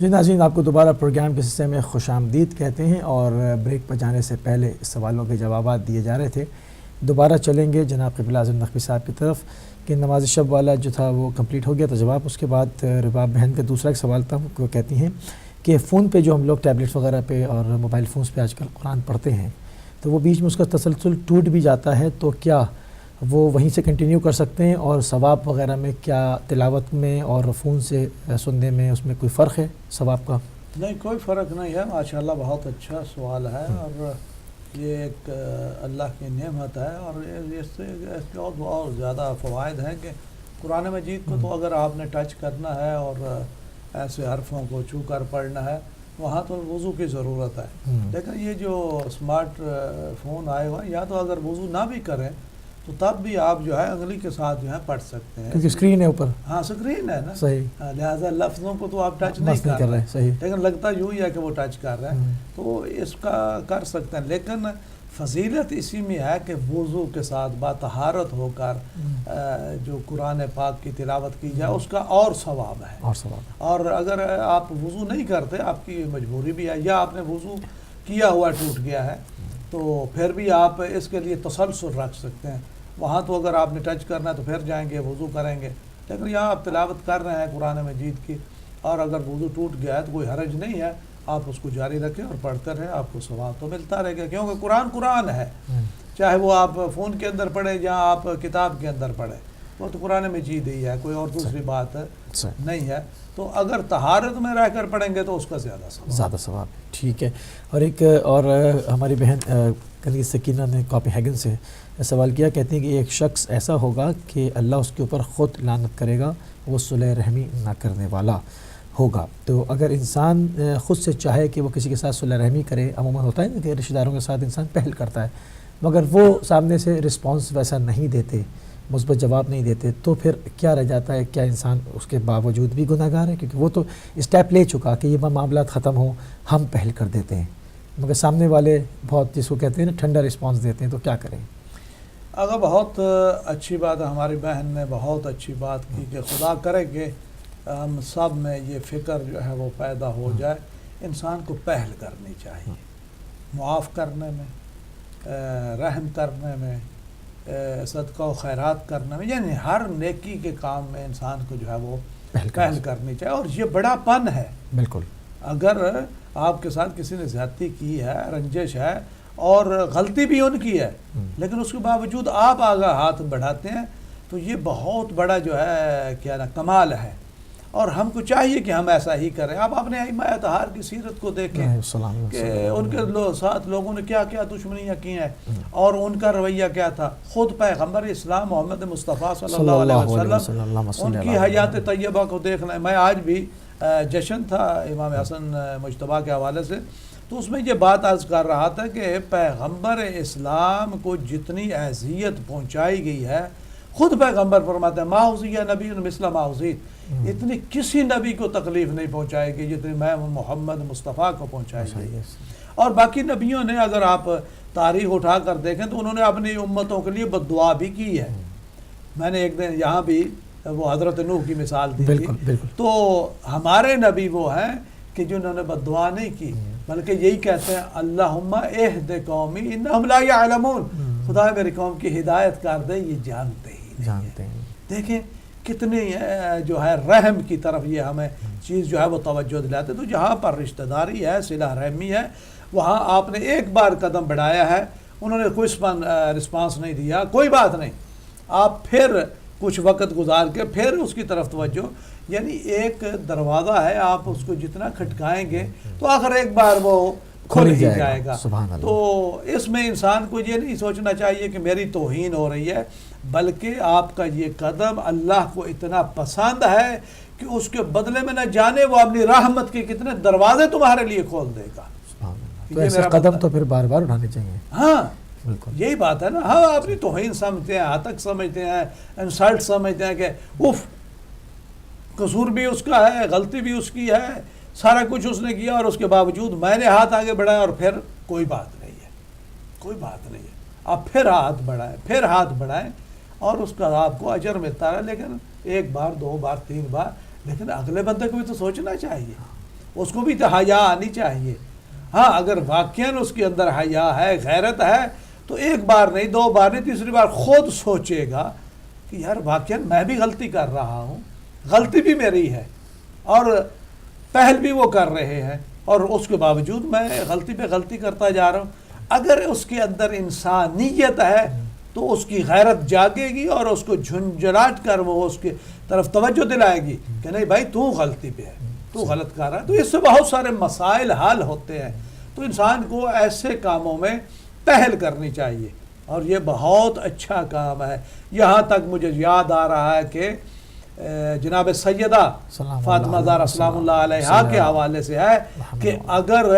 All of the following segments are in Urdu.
جی ناظرین، آپ کو دوبارہ پروگرام کے حصے میں خوش آمدید کہتے ہیں، اور بریک پر جانے سے پہلے سوالوں کے جوابات دیے جا رہے تھے۔ دوبارہ چلیں گے جناب قبلہ اعظم نقوی صاحب کی طرف کہ نماز شب والا جو تھا وہ کمپلیٹ ہو گیا تو جواب، اس کے بعد رباب بہن کا دوسرا ایک سوال تھا، وہ کہتی ہیں کہ فون پہ جو ہم لوگ ٹیبلٹس وغیرہ پہ اور موبائل فونز پہ آج کل قرآن پڑھتے ہیں تو وہ بیچ میں اس کا تسلسل ٹوٹ بھی جاتا ہے، تو کیا وہ وہیں سے کنٹینیو کر سکتے ہیں؟ اور ثواب وغیرہ میں کیا تلاوت میں اور فون سے سننے میں اس میں کوئی فرق ہے ثواب کا؟ نہیں، کوئی فرق نہیں ہے۔ ماشاءاللہ بہت اچھا سوال ہے، اور یہ ایک اللہ کی نعمت ہے، اور اس سے اور زیادہ فوائد ہیں کہ قرآن مجید کو تو اگر آپ نے ٹچ کرنا ہے اور ایسے حرفوں کو چھو کر پڑھنا ہے، وہاں تو وضو کی ضرورت ہے۔ لیکن یہ جو اسمارٹ فون آئے ہوئے ہیں، یا تو اگر وضو نہ بھی کریں تو تب بھی آپ جو ہے انگلی کے ساتھ جو ہے پڑھ سکتے ہیں، کیونکہ اسکرین ہے اوپر۔ ہاں اسکرین ہے نا، صحیح، لہٰذا لفظوں کو تو آپ ٹچ نہیں کر رہے، صحیح، لیکن لگتا یوں ہی ہے کہ وہ ٹچ کر رہے ہیں، تو اس کا کر سکتے ہیں۔ لیکن فضیلت اسی میں ہے کہ وضو کے ساتھ باطہارت ہو کر جو قرآن پاک کی تلاوت کی جائے اس کا اور ثواب ہے۔ اور اگر آپ وضو نہیں کرتے، آپ کی مجبوری بھی ہے، یا آپ نے وضو کیا ہوا ٹوٹ گیا ہے، تو پھر بھی آپ اس کے لیے تسلسل رکھ سکتے ہیں۔ وہاں تو اگر آپ نے ٹچ کرنا ہے تو پھر جائیں گے وضو کریں گے، لیکن یہاں آپ تلاوت کر رہے ہیں قرآن مجید کی، اور اگر وضو ٹوٹ گیا ہے تو کوئی حرج نہیں ہے، آپ اس کو جاری رکھیں اور پڑھتے رہیں، آپ کو ثواب تو ملتا رہے گا، کیونکہ قرآن ہے، چاہے وہ آپ فون کے اندر پڑھیں یا آپ کتاب کے اندر پڑھیں، وہ تو قرآن مجید ہی ہے، کوئی اور دوسری بات نہیں ہے۔ تو اگر طہارت میں رہ کر پڑھیں گے تو اس کا زیادہ ثواب ہے۔ ٹھیک ہے، اور ایک اور ہماری بہن کنیز سکینہ نے کاپی ہیگن سے سوال کیا، کہتے ہیں کہ ایک شخص ایسا ہوگا کہ اللہ اس کے اوپر خود لعنت کرے گا، وہ صلح رحمی نہ کرنے والا ہوگا، تو اگر انسان خود سے چاہے کہ وہ کسی کے ساتھ صلح رحمی کرے، عموماً ہوتا ہے نا کہ رشتہ داروں کے ساتھ انسان پہل کرتا ہے، مگر وہ سامنے سے رسپانس ویسا نہیں دیتے، مثبت جواب نہیں دیتے، تو پھر کیا رہ جاتا ہے؟ کیا انسان اس کے باوجود بھی گناہ گار ہے؟ کیونکہ وہ تو اسٹیپ لے چکا کہ یہ معاملات ختم ہوں، ہم پہل کر دیتے ہیں، مگر سامنے والے بہت جس کو کہتے ہیں نا ٹھنڈا رسپانس دیتے ہیں، تو کیا کریں؟ اگر بہت اچھی بات ہے، ہماری بہن نے بہت اچھی بات کی کہ خدا کرے کہ ہم سب میں یہ فکر جو ہے وہ پیدا ہو جائے، انسان کو پہل کرنی چاہیے، معاف کرنے میں، رحم کرنے میں، صدقہ و خیرات کرنے میں، یعنی ہر نیکی کے کام میں انسان کو جو ہے وہ پہل کرنی چاہیے، اور یہ بڑا پن ہے۔ بالکل، اگر آپ کے ساتھ کسی نے زیادتی کی ہے، رنجش ہے، اور غلطی بھی ان کی ہے، لیکن اس کے باوجود آپ آگے ہاتھ بڑھاتے ہیں، تو یہ بہت بڑا جو ہے کیا نا کمال ہے، اور ہم کو چاہیے کہ ہم ایسا ہی کریں۔ آپ اپنے ائمہ اطہار کی سیرت کو دیکھیں کہ ان کے ساتھ لوگوں نے کیا کیا دشمنیاں کی ہیں، اور ان کا رویہ کیا تھا۔ خود پیغمبر اسلام محمد مصطفیٰ صلی اللہ علیہ وسلم، ان کی حیات طیبہ کو دیکھ لیں۔ میں آج بھی جشن تھا امام حسن مجتبیٰ کے حوالے سے، تو اس میں یہ بات عرض کر رہا تھا کہ پیغمبر اسلام کو جتنی اذیت پہنچائی گئی ہے، خود پیغمبر فرماتے ہیں ما اوذی نبی مثل ما اوذیت، اتنی کسی نبی کو تکلیف نہیں پہنچائی گئی جتنی میں محمد مصطفیٰ کو پہنچائی گئی۔ اور باقی نبیوں نے اگر آپ تاریخ اٹھا کر دیکھیں تو انہوں نے اپنی امتوں کے لیے بد دعا بھی کی ہے۔ میں نے ایک دن یہاں بھی وہ حضرت نوح کی مثال دی تھی، تو ہمارے نبی وہ ہیں کہ جنہوں نے بد دعا نہیں کی، بلکہ یہی کہتے ہیں اللہم اہد قومی انہم لا یعلمون، خدا میری قوم کی ہدایت کر دے، یہ جانتے ہی نہیں ہیں۔ دیکھیں کتنی جو ہے رحم کی طرف یہ ہمیں چیز جو ہے وہ توجہ دلاتے، تو جہاں پر رشتہ داری ہے، صلہ رحمی ہے، وہاں آپ نے ایک بار قدم بڑھایا ہے، انہوں نے کوئی رسپانس نہیں دیا، کوئی بات نہیں، آپ پھر کچھ وقت گزار کے پھر اس کی طرف توجہ، یعنی ایک دروازہ ہے، آپ اس کو جتنا کھٹکائیں گے تو آخر ایک بار وہ کھل ہی جائے گا۔ تو اس میں انسان کو یہ نہیں سوچنا چاہیے کہ میری توہین ہو رہی ہے، بلکہ آپ کا یہ قدم اللہ کو اتنا پسند ہے کہ اس کے بدلے میں نہ جانے وہ اپنی رحمت کے کتنے دروازے تمہارے لیے کھول دے گا۔ تو ایسے قدم تو پھر بار بار اٹھانے چاہیے۔ ہاں یہی بات ہے نا، ہم اپنی توہین سمجھتے ہیں، ہتک سمجھتے ہیں، انسلٹ سمجھتے ہیں کہ اف قصور بھی اس کا ہے، غلطی بھی اس کی ہے، سارا کچھ اس نے کیا، اور اس کے باوجود میں نے ہاتھ آگے بڑھایا، اور پھر کوئی بات نہیں ہے، کوئی بات نہیں ہے، آپ پھر ہاتھ بڑھائیں اور اس کا آپ کو اجر ملتا رہے، لیکن ایک بار، دو بار، تین بار، لیکن اگلے بندے کو بھی تو سوچنا چاہیے۔ اس کو بھی تو حیا آنی چاہیے. ہاں اگر واقعاً اس کے اندر حیا ہے، غیرت ہے، تو ایک بار نہیں، دو بار نہیں، تیسری بار خود سوچے گا کہ یار واقعاً میں بھی غلطی کر رہا ہوں، غلطی بھی میری ہے اور پہل بھی وہ کر رہے ہیں، اور اس کے باوجود میں غلطی پہ غلطی کرتا جا رہا ہوں. اگر اس کے اندر انسانیت ہے تو اس کی غیرت جاگے گی اور اس کو جھنجھلاٹ کر وہ اس کے طرف توجہ دلائے گی کہ نہیں بھائی تو غلطی پہ ہے، تو غلط کر رہا ہے. تو اس سے بہت سارے مسائل حل ہوتے ہیں. تو انسان کو ایسے کاموں میں پہل کرنی چاہیے، اور یہ بہت اچھا کام ہے. یہاں تک مجھے یاد آ رہا ہے کہ جناب سیدہ فاطمہ زہرا سلام اللہ علیہا کے حوالے سے ہے کہ اگر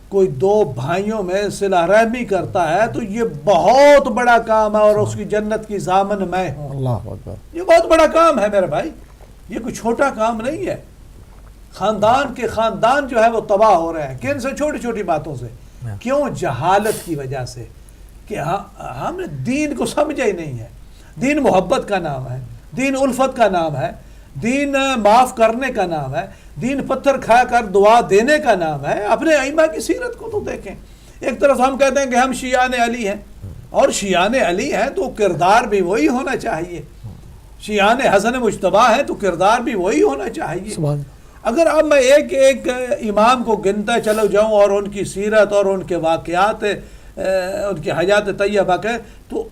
کوئی دو بھائیوں میں صلہ رحمی کرتا ہے تو یہ بہت بڑا کام ہے، اور اس کی جنت کی ضامن میں ہوں. اللہ اکبر. یہ بہت بڑا کام ہے میرے بھائی، یہ کوئی چھوٹا کام نہیں ہے. خاندان کے خاندان جو ہے وہ تباہ ہو رہے ہیں. کن سے؟ چھوٹی چھوٹی باتوں سے. کیوں؟ جہالت کی وجہ سے کہ ہم نے دین کو سمجھا ہی نہیں ہے. دین محبت کا نام ہے، دین الفت کا نام ہے، دین معاف کرنے کا نام ہے، دین پتھر کھا کر دعا دینے کا نام ہے. اپنے ائمہ کی سیرت کو تو دیکھیں. ایک طرف ہم کہتے ہیں کہ ہم شیعان علی ہیں، اور شیعان علی ہیں تو کردار بھی وہی ہونا چاہیے. شیعان حسن مجتبیٰ ہیں تو کردار بھی وہی ہونا چاہیے. اگر اب میں ایک ایک امام کو گنتا چلو جاؤں اور ان کی سیرت اور ان کے واقعات، ان کی حیات طیبہ کے، تو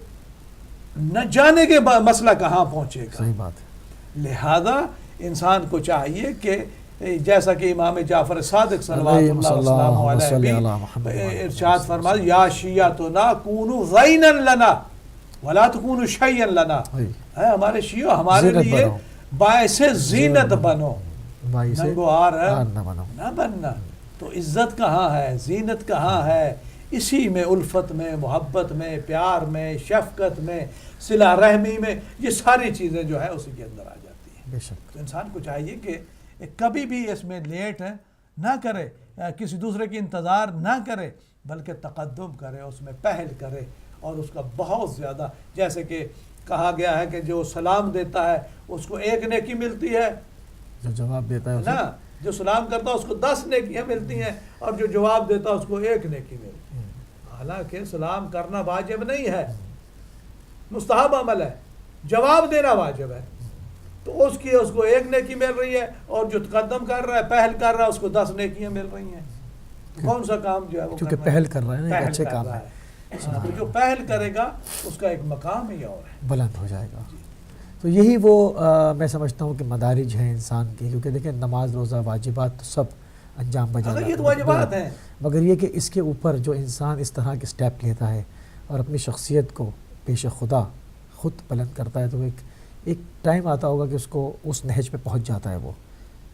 نہ جانے کے مسئلہ کہاں پہنچے گا. صحیح بات ہے. لہذا انسان کو چاہیے کہ جیسا کہ امام جعفر صادق صلوات اللہ وسلم علیہ بھی ارشاد فرمایا یا شیعتنا کونوا زینا لنا ولا تکونوا شیئا لنا. اے ہمارے شیعہ ہمارے لیے باعث زینت بنو، ننگوار نہ بننا. تو عزت کہاں ہے، زینت کہاں ہے؟ اسی میں، الفت میں، محبت میں، پیار میں، شفقت میں، صلہ رحمی میں. یہ ساری چیزیں جو ہے اسی کے اندر آ جاتی ہیں. بے شک. تو انسان کو چاہیے کہ کبھی بھی اس میں لیٹ نہ کرے، کسی دوسرے کی انتظار نہ کرے، بلکہ تقدم کرے، اس میں پہل کرے. اور اس کا بہت زیادہ، جیسے کہ کہا گیا ہے کہ جو سلام دیتا ہے اس کو 1 نیکی ملتی ہے، جو جواب دیتا ہے نا، جو سلام کرتا ہے اس کو 10 نیکیاں ملتی ہیں، اور جو جواب دیتا ہے اس کو 1 نیکی ملتی ہے. حالانکہ سلام کرنا واجب نہیں ہے، مستحب عمل ہے. جواب دینا واجب ہے. تو اس کو 1 نیکی مل رہی ہے، اور جو تقدم کر رہا ہے، پہل کر رہا ہے، اس کو 10 نیکیاں مل رہی ہیں. تو کون سا کام جو ہے وہ کیونکہ پہل کر رہا ہے نا، ایک اچھے کام ہے. تو جو پہل کرے گا اس کا ایک مقام ہی اور ہے، بلند ہو جائے گا. تو یہی وہ میں سمجھتا ہوں کہ مدارج ہیں انسان کے. کیونکہ دیکھیں نماز، روزہ، واجبات تو سب انجام بجا یہ تو واجبات ہیں، مگر یہ کہ اس کے اوپر جو انسان اس طرح کے سٹیپ لیتا ہے اور اپنی شخصیت کو پیش خدا خود بلند کرتا ہے، تو ایک ٹائم آتا ہوگا کہ اس کو اس نہج پہ پہنچ جاتا ہے. وہ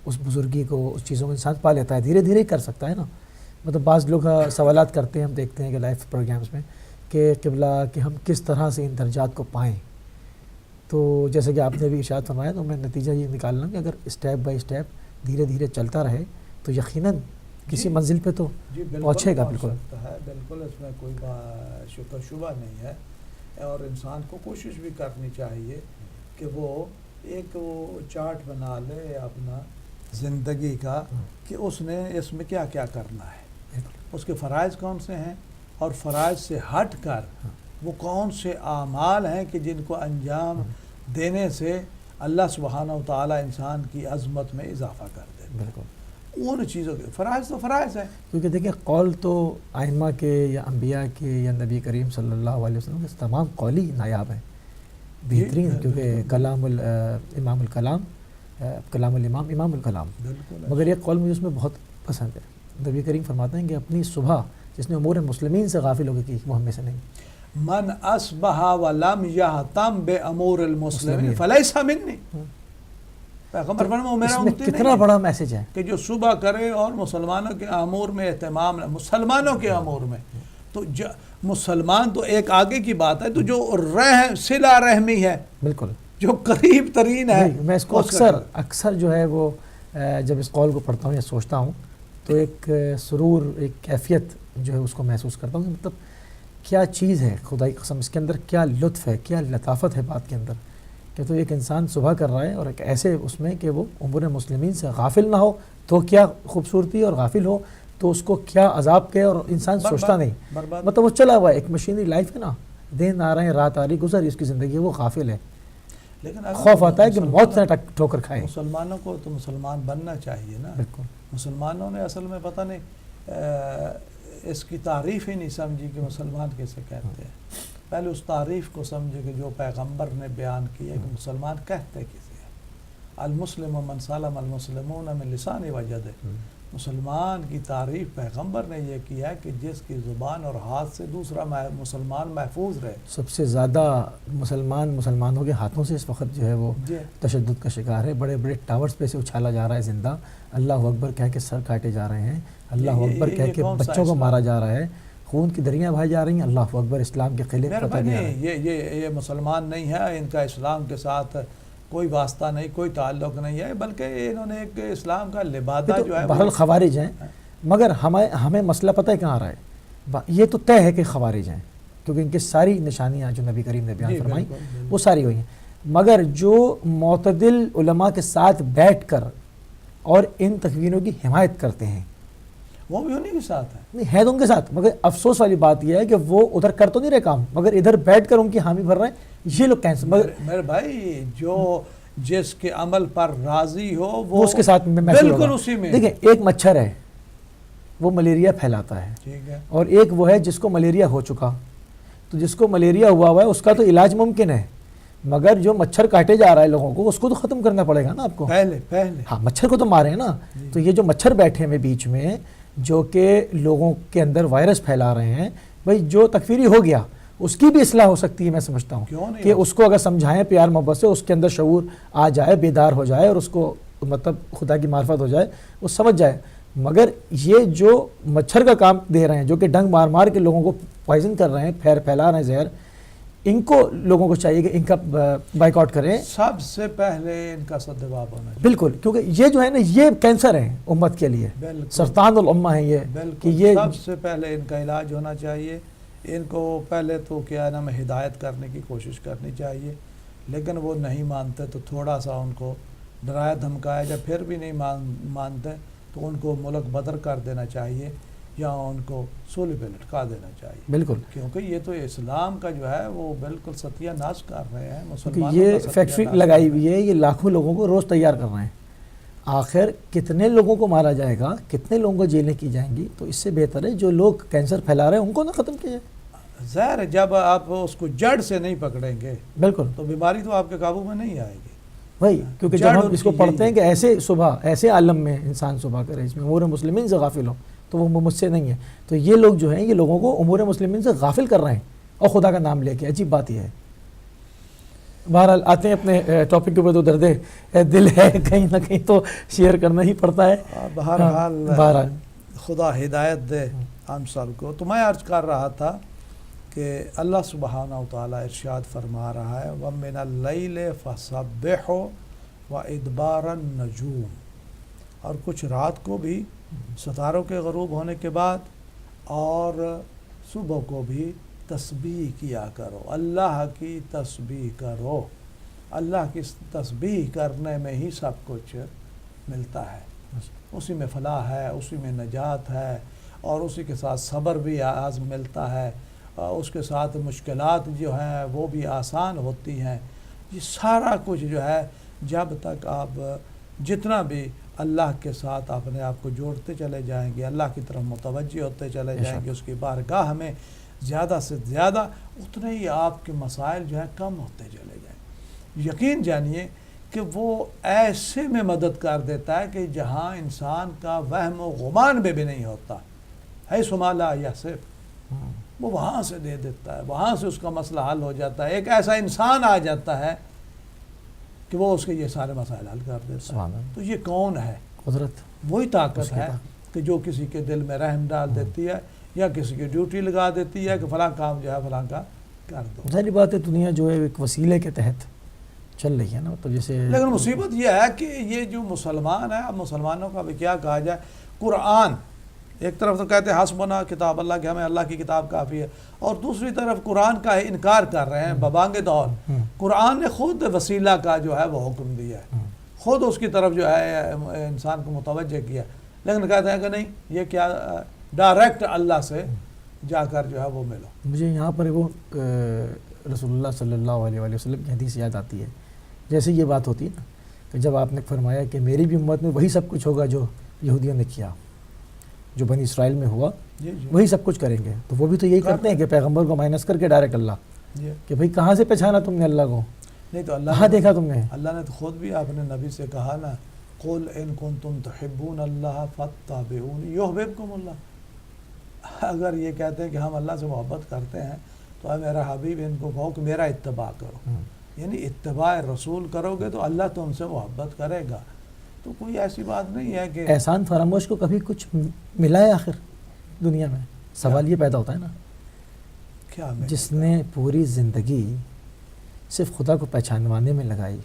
اس بزرگی کو، اس چیزوں کو انسان پا لیتا ہے. دھیرے دھیرے کر سکتا ہے نا. مطلب بعض لوگ سوالات کرتے ہیں، ہم دیکھتے ہیں کہ لائف پروگرامز میں، کہ قبلہ کہ ہم کس طرح سے ان درجات کو پائیں. تو جیسے کہ آپ نے بھی ارشاد فرمایا، تو میں نتیجہ یہ نکالنا کہ اگر اسٹیپ بائی اسٹیپ دھیرے دھیرے چلتا رہے تو یقیناً کسی منزل پہ تو پہنچے گا. بالکل بالکل، اس میں کوئی شبہ نہیں ہے. اور انسان کو کوشش بھی کرنی چاہیے کہ وہ ایک چارٹ بنا لے اپنا زندگی کا، کہ اس نے اس میں کیا کیا کرنا ہے، اس کے فرائض کون سے ہیں، اور فرائض سے ہٹ کر وہ کون سے اعمال ہیں کہ جن کو انجام دینے سے اللہ سبحانہ و تعالیٰ انسان کی عظمت میں اضافہ کر دے. بالکل. ان چیزوں کے فرائض تو فرائض ہیں. کیونکہ دیکھیں قول تو ائمہ کے یا انبیاء کے یا نبی کریم صلی اللہ علیہ وسلم کے تمام قول ہی نایاب ہیں، بہترین. کیونکہ کلام امام الکلام، کلام الامام امام الکلام. مگر ایک قول مجھے اس میں بہت پسند ہے. نبی کریم فرماتے ہیں کہ اپنی صبح جس نے امور مسلمین سے غافل ہو گئی کی، وہ ہم میں سے نہیں. من اصبح ولم یہتم بامور المسلمین فلیس منی. پیغمبر فرمایا میرا امتی نہیں. کتنا بڑا میسج ہے کہ جو صبح کرے اور مسلمانوں کے امور میں اہتمام، مسلمانوں کے امور میں. تو مسلمان تو ایک آگے کی بات ہے، تو جو صلہ رحمی ہے، بالکل جو قریب ترین ہے. میں اس کو اکثر جو ہے وہ جب اس قول کو پڑھتا ہوں یا سوچتا ہوں تو ایک سرور، ایک کیفیت جو ہے اس کو محسوس کرتا ہوں. مطلب کیا چیز ہے، خدا کی قسم، اس کے اندر کیا لطف ہے، کیا لطافت ہے بات کے اندر، کہ تو ایک انسان صبح کر رہا ہے اور ایک ایسے اس میں کہ وہ امور مسلمین سے غافل نہ ہو تو کیا خوبصورتی، اور غافل ہو تو اس کو کیا عذاب کے، اور انسان سوچتا نہیں، برباد۔ مطلب وہ چلا ہوا ہے، ایک مشینری لائف ہے نا، دن آ رہے ہیں رات آ رہی، گزر رہی اس کی زندگی، وہ غافل ہے، لیکن اگر خوف آتا ہے کہ موت سے ٹھوکر کھائے۔ مسلمانوں کو تو مسلمان بننا چاہیے نا۔ بالکل، مسلمانوں نے اصل میں پتہ نہیں اس کی تعریف ہی نہیں سمجھی کہ مسلمان کیسے کہتے ہیں۔ پہلے اس تعریف کو سمجھے کہ جو پیغمبر نے بیان کی ہے کہ مسلمان کہتے کسے ہیں۔ المسلم من سلم المسلمون من لسان و ید، مسلمان کی تعریف پیغمبر نے یہ کیا ہے کہ جس کی زبان اور ہاتھ سے دوسرا مسلمان محفوظ رہے۔ سب سے زیادہ مسلمانوں کے ہاتھوں سے اس وقت جو ہے وہ تشدد کا شکار ہے، بڑے بڑے ٹاورز پہ سے اچھالا جا رہا ہے زندہ، اللہ اکبر کہہ کے سر کاٹے جا رہے ہیں، اللہ اکبر کہہ کے بچوں کو مارا جا رہا ہے، خون کی دریاں بہائی جا رہی ہیں، اللہ اکبر، اسلام کے قلعے فتح دیا ہے۔ یہ مسلمان نہیں ہے، ان کا اسلام کے ساتھ کوئی واسطہ نہیں، کوئی تعلق نہیں ہے، بلکہ انہوں نے ایک اسلام کا لبادہ جو ہے بہرحال خوارج ہیں، مگر ہمیں مسئلہ پتہ ہے کہاں آ رہا ہے، یہ تو طے ہے کہ خوارج ہیں، کیونکہ ان کی ساری نشانیاں جو نبی کریم نے بیان فرمائیں وہ ساری ہوئی ہیں، مگر جو معتدل علماء کے ساتھ بیٹھ کر اور ان تکوینوں کی حمایت کرتے ہیں وہ بھی انہی کے ساتھ ہے، نہیں ہے تو ان کے ساتھ، مگر افسوس والی بات یہ ہے کہ وہ ادھر کر تو نہیں رہے کام، مگر ادھر بیٹھ کر ان کی حامی بھر رہے ہیں، یہ لوگ کینسر میرے بھائی جو جس کے عمل پر راضی ہو وہ اس کے ساتھ محسوس بالکل اسی میں۔ دیکھیں ایک مچھر ہے وہ ملیریا پھیلاتا ہے، ٹھیک ہے، اور ایک وہ ہے جس کو ملیریا ہو چکا، تو جس کو ملیریا ہوا ہے اس کا تو علاج ممکن ہے، مگر جو مچھر کاٹے جا رہا ہے لوگوں کو اس کو تو ختم کرنا پڑے گا نا آپ کو، پہلے ہاں مچھر کو تو مارے ہیں نا، تو یہ جو مچھر بیٹھے ہیں بیچ میں جو کہ لوگوں کے اندر وائرس پھیلا رہے ہیں، بھائی جو تکفیری ہو گیا اس کی بھی اصلاح ہو سکتی ہے، میں سمجھتا ہوں کہ اس کو اگر سمجھائیں پیار محبت سے، اس کے اندر شعور آ جائے، بیدار ہو جائے، اور اس کو مطلب خدا کی معرفت ہو جائے، وہ سمجھ جائے، مگر یہ جو مچھر کا کام دے رہے ہیں، جو کہ ڈنگ مار مار کے لوگوں کو پوائزن کر رہے ہیں، پھیلا رہے ہیں زہر، ان کو لوگوں کو چاہیے کہ ان کا بائیک آؤٹ کریں، سب سے پہلے ان کا سدباب ہونا چاہیے، بالکل، کیونکہ یہ جو ہے نا یہ کینسر ہے امت کے لیے، سرطان الامہ ہے یہ، کہ یہ سب سے پہلے ان کا علاج ہونا چاہیے، ان کو پہلے تو کیا نام ہدایت کرنے کی کوشش کرنی چاہیے، لیکن وہ نہیں مانتے تو تھوڑا سا ان کو ڈرایا دھمکایا، جب پھر بھی نہیں مانتے تو ان کو ملک بدر کر دینا چاہیے یا ان کو سولی پہ لٹکا دینا چاہیے، بالکل، کیونکہ یہ تو اسلام کا جو ہے وہ بالکل ستیہ ناش کر رہے ہیں، مسلمانوں یہ کا فیکٹری لگائی ہوئی ہے، یہ لاکھوں لوگوں کو روز تیار کر رہے ہیں، آخر کتنے لوگوں کو مارا جائے گا، کتنے لوگوں کو جیلیں کی جائیں گی، تو اس سے بہتر ہے جو لوگ کینسر پھیلا رہے ہیں ان کو نہ ختم کیجیے، ظاہر ہے جب آپ اس کو جڑ سے نہیں پکڑیں گے بالکل، تو بیماری تو آپ کے قابو میں نہیں آئے گی، وہی، کیونکہ جب ہم اس کو پڑھتے ہیں کہ ایسے صبح ایسے عالم میں انسان صبح کرے اس میں امور مسلمین سے غافل ہو، تو وہ مجھ سے نہیں ہے، تو یہ لوگ جو ہیں یہ لوگوں کو امور مسلمین سے غافل کر رہے ہیں اور خدا کا نام لے کے، عجیب بات یہ ہے۔ بہرحال آتے ہیں اپنے ٹاپک کے اوپر، تو درد دل ہے کہیں نہ کہیں تو شیئر کرنا ہی پڑتا ہے، بہرحال خدا ہدایت دے ہم سب کو۔ تو میں عرض کر رہا تھا کہ اللہ سبحانہ وتعالی ارشاد فرما رہا ہے وَمِنَ اللَّيْلِ فَسَبِّحُ وَإِدْبَارَ النُّجُومِ، اور کچھ رات کو بھی ستاروں کے غروب ہونے کے بعد اور صبح کو بھی تسبیح کیا کرو، اللہ کی تسبیح کرو، اللہ کی تسبیح کرنے میں ہی سب کچھ ملتا ہے، اسی میں فلاح ہے، اسی میں نجات ہے، اور اسی کے ساتھ صبر بھی ملتا ہے، اس کے ساتھ مشکلات جو ہیں وہ بھی آسان ہوتی ہیں، یہ سارا کچھ جو ہے جب تک آپ جتنا بھی اللہ کے ساتھ اپنے آپ کو جوڑتے چلے جائیں گے، اللہ کی طرف متوجہ ہوتے چلے جائیں گے، اس کی بارگاہ میں زیادہ سے زیادہ، اتنے ہی آپ کے مسائل جو ہے کم ہوتے چلے جائیں۔ یقین جانیے کہ وہ ایسے میں مدد کر دیتا ہے کہ جہاں انسان کا وہم و گمان بھی نہیں ہوتا ہے، سمالا یا صرف وہ وہاں سے دے دیتا ہے، وہاں سے اس کا مسئلہ حل ہو جاتا ہے، ایک ایسا انسان آ جاتا ہے کہ وہ اس کے یہ سارے مسائل حل کر دیتا ہے۔ تو یہ کون ہے؟ قدرت، وہی طاقت ہے کہ جو کسی کے دل میں رحم ڈال دیتی ہے یا کسی کی ڈیوٹی لگا دیتی ہے کہ فلاں کام جو ہے فلاں کا کر دو۔ ظاہری بات ہے دنیا جو ہے ایک وسیلے کے تحت چل رہی ہے نا، تو جیسے لیکن مصیبت یہ ہے کہ یہ جو مسلمان ہے، اب مسلمانوں کا بھی کیا کہا جائے، قرآن ایک طرف تو کہتے ہیں حسبنا کتاب اللہ کہ ہمیں اللہ کی کتاب کافی ہے، اور دوسری طرف قرآن کا انکار کر رہے ہیں ببانگ دور۔ قرآن نے خود وسیلہ کا جو ہے وہ حکم دیا ہے، خود اس کی طرف جو ہے انسان کو متوجہ کیا، لیکن کہتے ہیں کہ نہیں، یہ کیا ڈائریکٹ اللہ سے جا کر جو ہے وہ ملو۔ مجھے یہاں پر وہ رسول اللہ صلی اللہ علیہ وآلہ وسلم کی حدیث یاد آتی ہے، جیسے یہ بات ہوتی ہے نا کہ جب آپ نے فرمایا کہ میری بھی امت میں وہی سب کچھ ہوگا جو یہودیوں نے کیا، جو بنی اسرائیل میں ہوا وہی سب کچھ کریں گے، تو وہ بھی تو یہی کرتے ہیں کہ پیغمبر کو مائنس کر کے ڈائریکٹ اللہ، کہ بھئی کہاں سے پہچانا تم نے اللہ کو، نہیں تو اللہ کہاں دیکھا تم نے؟ اللہ نے تو خود بھی اپنے نبی سے کہا نا، قل ان کنتم تحبون اللہ فاتبعونی یحببکم اللہ، اگر یہ کہتے ہیں کہ ہم اللہ سے محبت کرتے ہیں تو اے میرا حبیب ان کو کہو کہ میرا اتباع کرو، یعنی اتباع رسول کرو گے تو اللہ تم سے محبت کرے گا۔ تو کوئی ایسی بات نہیں ہے کہ احسان فراموش کو کبھی کچھ ملا ہے آخر دنیا میں؟ سوال یہ پیدا ہوتا ہے نا، کیا میں جس نے پوری زندگی صرف خدا کو پہچانوانے میں لگائی،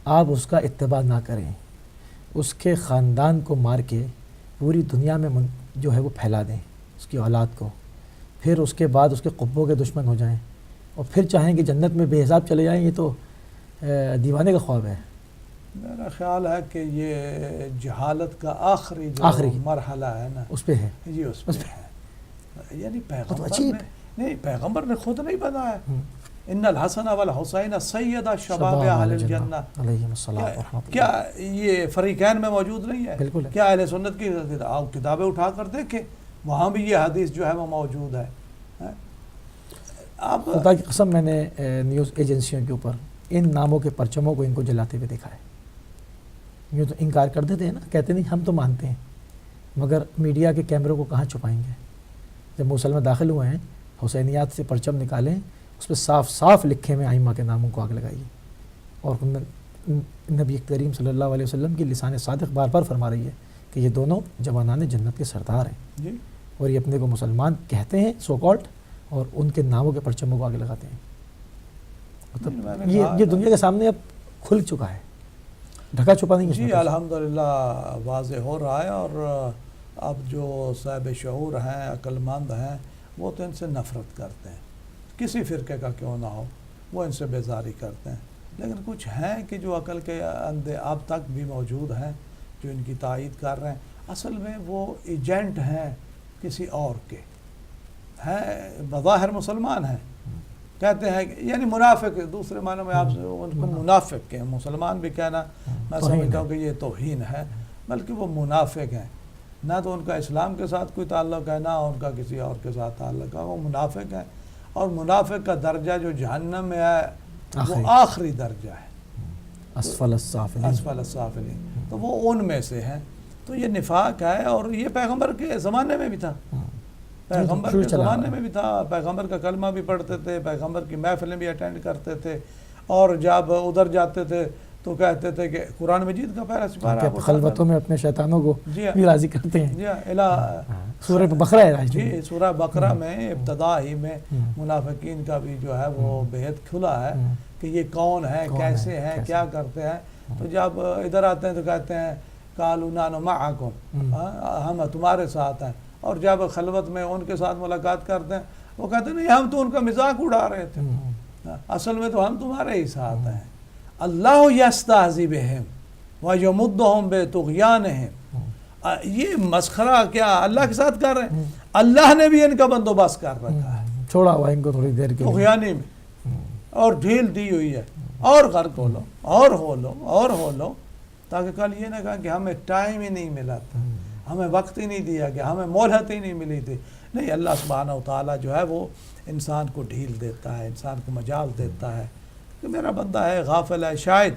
آپ اس کا اتباع نہ کریں، اس کے خاندان کو مار کے پوری دنیا میں جو ہے وہ پھیلا دیں اس کی اولاد کو، پھر اس کے بعد اس کے قبوں کے دشمن ہو جائیں اور پھر چاہیں کہ جنت میں بے حساب چلے جائیں، یہ تو دیوانے کا خواب ہے۔ میرا خیال ہے کہ یہ جہالت کا آخری مرحلہ ہے نا، اس پہ ہے جی اس پہ ہے، یعنی پیغمبر عجیب نے نہیں، پیغمبر نے خود نہیں بنایا، ان الحسن والحسین سید شباب اہل الجنہ، علیہم السلام ورحمۃ اللہ۔ کیا یہ فریقین میں موجود نہیں ہے؟ بالکل ہے۔ کیا اہل سنت کی کتابیں اٹھا کر دیکھیں، وہاں بھی یہ حدیث جو ہے وہ موجود ہے۔ آپ خدا کی قسم میں نے نیوز ایجنسیوں کے اوپر ان ناموں کے پرچموں کو ان کو جلاتے ہوئے دیکھا ہے، یوں تو انکار کر دیتے ہیں نا، کہتے نہیں ہم تو مانتے ہیں، مگر میڈیا کے کیمروں کو کہاں چھپائیں گے؟ جب موصل میں داخل ہوئے ہیں، حسینیات سے پرچم نکالیں، اس پہ صاف صاف لکھے میں آئمہ کے ناموں کو آگ لگائیے، اور نبی کریم صلی اللہ علیہ وسلم کی لسان صادق بار بار فرما رہی ہے کہ یہ دونوں جوانان جنت کے سردار ہیں جی، اور یہ اپنے کو مسلمان کہتے ہیں سو کالڈ، اور ان کے ناموں کے پرچموں کو آگے لگاتے ہیں۔ مطلب یہ دنیا کے سامنے اب کھل چکا ہے، ڈھکا چھپا نہیں ہے۔ جی الحمدللہ واضح ہو رہا ہے، اور اب جو صاحب شعور ہیں، عقل مند ہیں، وہ تو ان سے نفرت کرتے ہیں، کسی فرقے کا کیوں نہ ہو، وہ ان سے بیزاری کرتے ہیں، لیکن کچھ ہیں کہ جو عقل کے اندھے اب تک بھی موجود ہیں، جو ان کی تائید کر رہے ہیں، اصل میں وہ ایجنٹ ہیں کسی اور کے، ہیں بظاہر مسلمان ہیں، کہتے ہیں یعنی منافق، دوسرے معنی میں آپ ان کو منافق ہیں، مسلمان بھی کہنا میں سمجھتا ہوں کہ یہ توہین ہے، بلکہ وہ منافق ہیں، نہ تو ان کا اسلام کے ساتھ کوئی تعلق ہے، نہ ان کا کسی اور کے ساتھ تعلق ہے، وہ منافق ہیں، اور منافق کا درجہ جو جہنم میں ہے وہ آخری درجہ ہے، اسفل السافلین، اسفل السافلین، تو وہ ان میں سے ہیں۔ تو یہ نفاق ہے، اور یہ پیغمبر کے زمانے میں بھی تھا، پیغمبر کے زمانے میں بھی تھا، پیغمبر کا کلمہ بھی پڑھتے تھے، پیغمبر کی محفلیں بھی اٹینڈ کرتے تھے، اور جب ادھر جاتے تھے تو کہتے تھے کہ قرآن مجید کا پہلا سپارہ خلوتوں میں اپنے شیطانوں کو بھی راضی کرتے ہیں۔ جی سورہ بقرہ ہے، جی سورہ بقرہ میں ابتدا ہی میں منافقین کا بھی جو ہے وہ بےحد کھلا ہے کہ یہ کون ہے، کیسے ہیں، کیا کرتے ہیں۔ تو جب ادھر آتے ہیں تو کہتے ہیں قالوا نحن معکم، ہم تمہارے ساتھ ہیں، اور جب خلوت میں ان کے ساتھ ملاقات کرتے ہیں وہ کہتے ہیں نہیں ہم تو ان کا مذاق اڑا رہے تھے، اصل میں تو ہم تمہارے ہی ساتھ ہیں۔ اللہ یستہزی بہم ویمدہم بطغیانہم، یہ مسخرہ کیا اللہ کے ساتھ کر رہے ہیں؟ اللہ نے بھی ان کا بندوبست کر رکھا ہے، چھوڑا ہوا ان کو تھوڑی دیر کے لیے طغیانی میں، اور ڈھیل دی ہوئی ہے، اور غرق ہو لو، اور ہو لو، اور ہو لو، تاکہ کل یہ نہ کہا کہ ہمیں ٹائم ہی نہیں ملا تھا، ہمیں وقت ہی نہیں دیا گیا، ہمیں مہلت ہی نہیں ملی تھی۔ نہیں، اللہ سبحانہ و تعالیٰ جو ہے وہ انسان کو ڈھیل دیتا ہے، انسان کو مجال دیتا ہے کہ میرا بندہ ہے، غافل ہے، شاید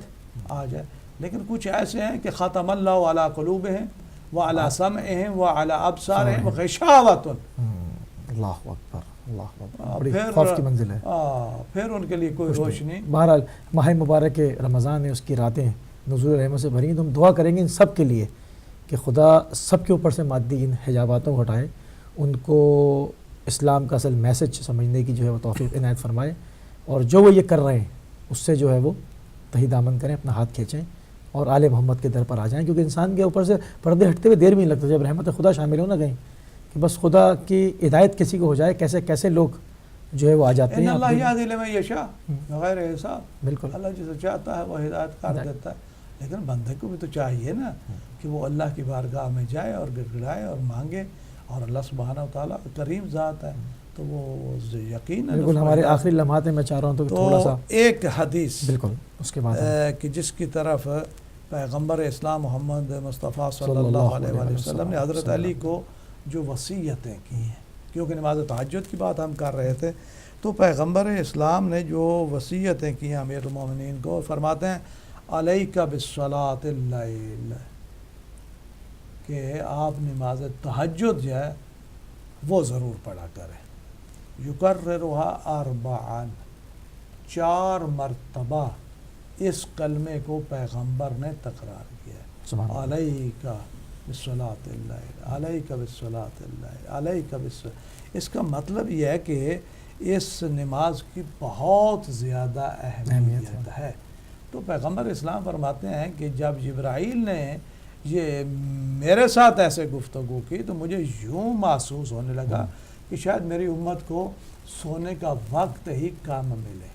آ جائے، لیکن کچھ ایسے ہیں کہ ختم اللہ علی قلوبہم وعلی سمعہم وعلی ابصارہم غشاوۃ، اللہ اکبر، اللہ اکبر، بڑی خوف کی منزل ہے، پھر ان کے لیے کوئی روشنی۔ بہرحال ماہ مبارک رمضان ہے، اس کی راتیں نزول رحمت سے بھری ہیں، تو ہم دعا کریں گے ان سب کے لیے کہ خدا سب کے اوپر سے مادی ان حجاباتوں کو ہٹائے، ان کو اسلام کا اصل میسج سمجھنے کی جو ہے وہ توفیق عنایت فرمائے، اور جو وہ یہ کر رہے ہیں اس سے جو ہے وہ تہی دامن کریں، اپنا ہاتھ کھینچیں اور آل محمد کے در پر آ جائیں، کیونکہ انسان کے اوپر سے پردے ہٹتے ہوئے دیر بھی نہیں لگتا جب رحمت خدا شامل ہو نا کہیں، کہ بس خدا کی ہدایت کسی کو ہو جائے، کیسے کیسے لوگ جو ہے وہ آ جاتے ہیں۔ اللہ یہدی لمن یشاء بغیر حساب، بالکل اللہ جسے چاہتا ہے وہ ہدایت کر دیتا ہے، لیکن بندے کو بھی تو چاہیے نا کہ وہ اللہ کی بارگاہ میں جائے اور گڑ گڑائے اور مانگے، اور اللہ سبحانہ وتعالیٰ کریم ذات ہے تو وہ یقیناً بالکل۔ ہمارے آخری لمحات میں چاہ رہا ہوں تو تھوڑا سا ایک حدیث بالکل اس کے بعد کہ جس کی طرف پیغمبر اسلام محمد مصطفیٰ صلی اللہ علیہ وآلہ وسلم نے حضرت علی کو جو وصیتیں کی ہیں، کیونکہ نماز تہجد کی بات ہم کر رہے تھے، تو پیغمبر اسلام نے جو وصیتیں کی ہیں امیر المومنین کو، فرماتے ہیں علیک بالصلاۃ اللیل، کہ آپ نماز تہجد جو ہے وہ ضرور پڑھا کریں، یکررها اربعا، 4 مرتبہ اس کلمے کو پیغمبر نے تکرار کیا ہے، علیک بالصلاۃ اللیل، علیک بالصلاۃ اللیل، علیک بالصلاۃ۔ اس کا مطلب یہ ہے کہ اس نماز کی بہت زیادہ اہمیت ہے۔ تو پیغمبر اسلام فرماتے ہیں کہ جب جبرائیل نے یہ میرے ساتھ ایسے گفتگو کی تو مجھے یوں محسوس ہونے لگا کہ شاید میری امت کو سونے کا وقت ہی کم ملے،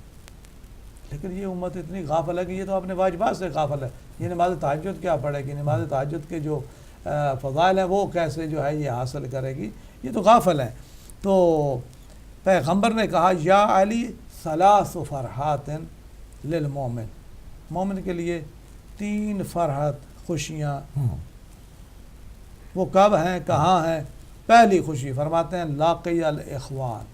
لیکن یہ امت اتنی غافل ہے کہ یہ تو اپنے واجبات سے غافل ہے، یہ نماز تہجد کیا پڑھے گی، نماز تہجد کے جو فضائل ہیں وہ کیسے جو ہے یہ حاصل کرے گی، یہ تو غافل ہے۔ تو پیغمبر نے کہا یا علی ثلاث فرحات للمومن، مومن کے لیے 3 فرحت خوشیاں، وہ کب ہیں کہاں ہیں؟ پہلی خوشی فرماتے ہیں لاقی الاخوان،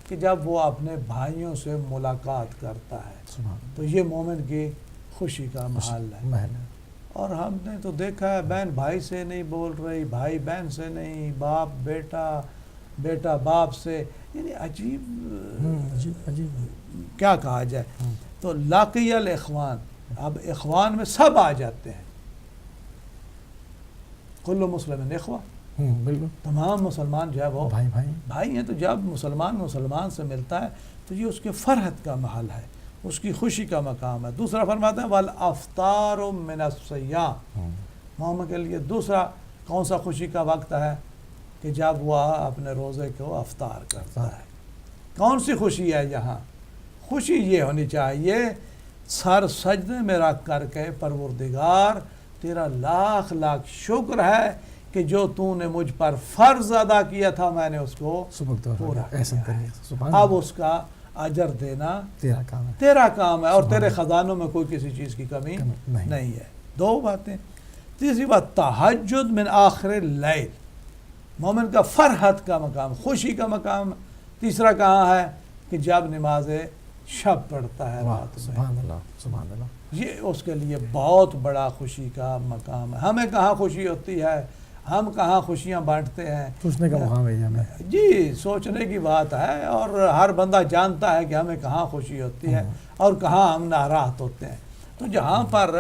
کہ جب وہ اپنے بھائیوں سے ملاقات کرتا ہے تو یہ مومن کی خوشی کا محل ہے۔ اور ہم نے تو دیکھا ہے بہن بھائی سے نہیں بول رہی، بھائی بہن سے نہیں، باپ بیٹا، بیٹا باپ سے، یعنی عجیب کیا کہا جائے۔ تو لاقی الاخوان، اب اخوان میں سب آ جاتے ہیں، کل مسلم اخوہ، بالکل تمام مسلمان جو ہے وہ بھائی ہیں۔ تو جب مسلمان مسلمان سے ملتا ہے تو یہ اس کے فرحت کا محل ہے، اس کی خوشی کا مقام ہے۔ دوسرا فرماتا ہے والافطار من الصیام، مومن کے لیے دوسرا کون سا خوشی کا وقت ہے کہ جب وہ اپنے روزے کو افطار کرتا ہے۔ کون سی خوشی ہے یہاں؟ خوشی یہ ہونی چاہیے سر سجدے میں رکھ کر کے پروردگار تیرا لاکھ لاکھ شکر ہے کہ جو تو نے مجھ پر فرض ادا کیا تھا میں نے اس کو پورا کیا، اب اس کا اجر دینا تیرا کام ہے، اور تیرے خزانوں میں کوئی کسی چیز کی کمی نہیں ہے۔ 2 باتیں۔ تیسری بات تہجد من آخر اللیل، مومن کا فرحت کا مقام، خوشی کا مقام تیسرا کہاں ہے کہ جب نماز شب پڑھتا ہے رات میں، سبحان اللہ سبحان اللہ، یہ اس کے لیے بہت بڑا خوشی کا مقام ہے۔ ہمیں کہاں خوشی ہوتی ہے، ہم کہاں خوشیاں بانٹتے ہیں، سوچنے کا مقام ہے ہمیں، جی سوچنے کی بات ہے، اور ہر بندہ جانتا ہے کہ ہمیں کہاں خوشی ہوتی ہے اور کہاں ہم ناراحت ہوتے ہیں۔ تو جہاں پر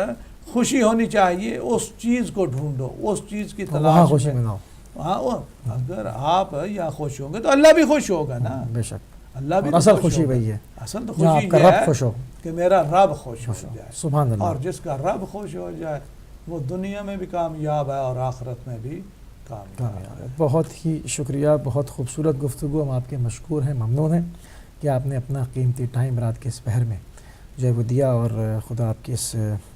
خوشی ہونی چاہیے اس چیز کو ڈھونڈو، اس چیز کی تلاش خوشی مناؤ۔ ہاں، اگر آپ یہاں خوش ہوں گے تو اللہ بھی خوش ہوگا نا، بے شک، اللہ بھی اصل خوشی وہی ہے، اصل تو جہاں خوشی آپ کا یہ رب ہے خوش ہو، کہ میرا رب خوش ہو جائے، سبحان اللہ، اور جس کا رب خوش ہو جائے وہ دنیا میں بھی کامیاب ہے اور آخرت میں بھی کامیاب ہے۔ بہت ہی شکریہ، بہت خوبصورت گفتگو، ہم آپ کے مشکور ہیں، ممنون ہیں کہ آپ نے اپنا قیمتی ٹائم رات کے اس پہر میں جو ہے وہ دیا، اور خدا آپ کی اس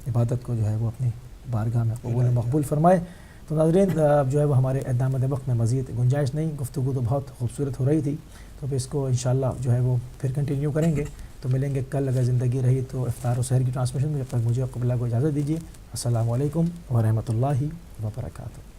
عبادت کو جو ہے وہ اپنی بارگاہ میں قبول مقبول فرمائے۔ تو ناظرین جو ہے وہ ہمارے اعدام وقت میں مزید گنجائش نہیں، گفتگو تو بہت خوبصورت ہو رہی تھی، تو پھر اس کو انشاءاللہ جو ہے وہ پھر کنٹینیو کریں گے، تو ملیں گے کل اگر زندگی رہی تو افطار و سحر کی ٹرانسمیشن میں۔ جب تک مجھے قبلہ کو اجازت دیجیے، السلام علیکم ورحمۃ اللہ وبرکاتہ۔